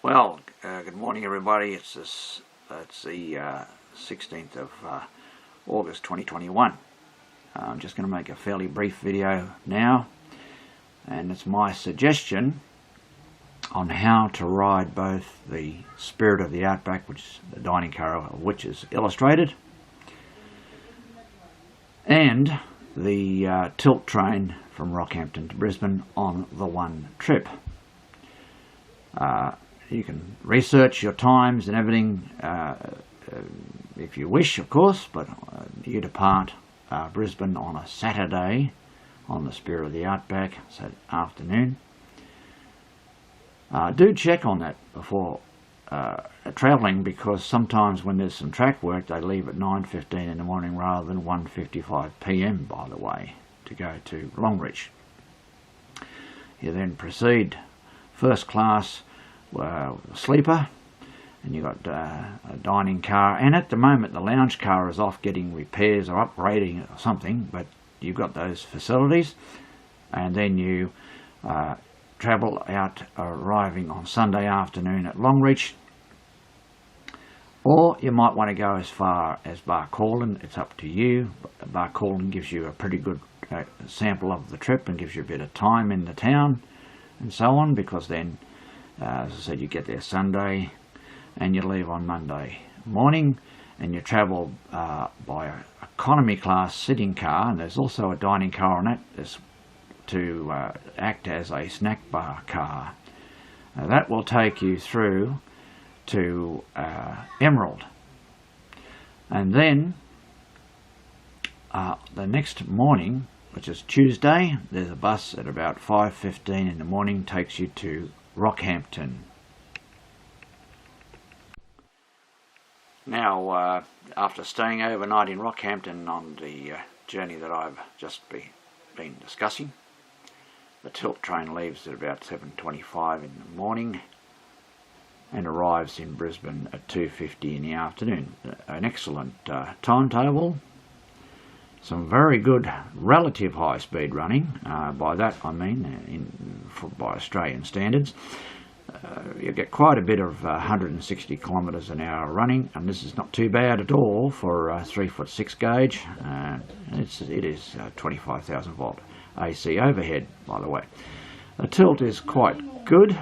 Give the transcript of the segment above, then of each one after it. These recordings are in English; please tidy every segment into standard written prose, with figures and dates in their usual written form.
Well, good morning everybody. It's the 16th of August 2021. I'm just going to make a fairly brief video now, and it's my suggestion on how to ride both the Spirit of the Outback, which is the dining car which is illustrated, and the tilt train from Rockhampton to Brisbane on the one trip. You can research your times and everything if you wish, of course, but you depart Brisbane on a Saturday on the Spirit of the Outback, so afternoon. Do check on that before travelling, because sometimes when there's some track work they leave at 9:15 in the morning rather than 1:55 p.m, by the way, to go to Longreach. You then proceed first class sleeper, and you've got a dining car, and at the moment the lounge car is off getting repairs or upgrading or something, but you've got those facilities. And then you travel out, arriving on Sunday afternoon at Longreach, or you might want to go as far as Coyle. It's up to you. Coyle gives you a pretty good sample of the trip and gives you a bit of time in the town and so on, because then as I said, you get there Sunday and you leave on Monday morning, and you travel by an economy class sitting car, and there's also a dining car on that to act as a snack bar car. That will take you through to Emerald, and then the next morning, which is Tuesday, there's a bus at about 5:15 in the morning, takes you to Rockhampton. Now, after staying overnight in Rockhampton on the journey that I've just been discussing, the tilt train leaves at about 7:25 in the morning and arrives in Brisbane at 2:50 in the afternoon. An excellent timetable. Some very good relative high speed running. By that I mean by Australian standards. You get quite a bit of 160 kilometres an hour running, and this is not too bad at all for a 3'6" gauge. It is 25,000 volt AC overhead, by the way. The tilt is quite good.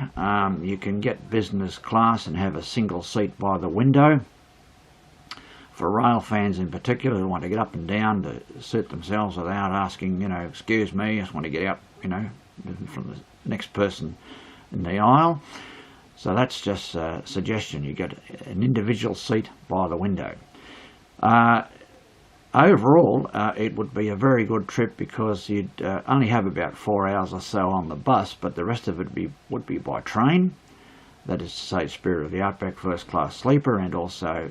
You can get business class and have a single seat by the window. For rail fans in particular who want to get up and down to suit themselves without asking, excuse me, I just want to get up, from the next person in the aisle. So that's just a suggestion. You get an individual seat by the window. Overall, it would be a very good trip, because you'd only have about 4 hours or so on the bus, but the rest of it would be by train. That is to say, Spirit of the Outback first class sleeper, and also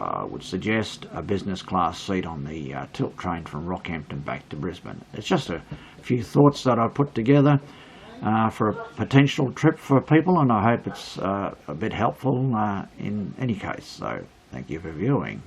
I would suggest a business class seat on the tilt train from Rockhampton back to Brisbane. It's just a few thoughts that I put together for a potential trip for people, and I hope it's a bit helpful in any case. So thank you for viewing.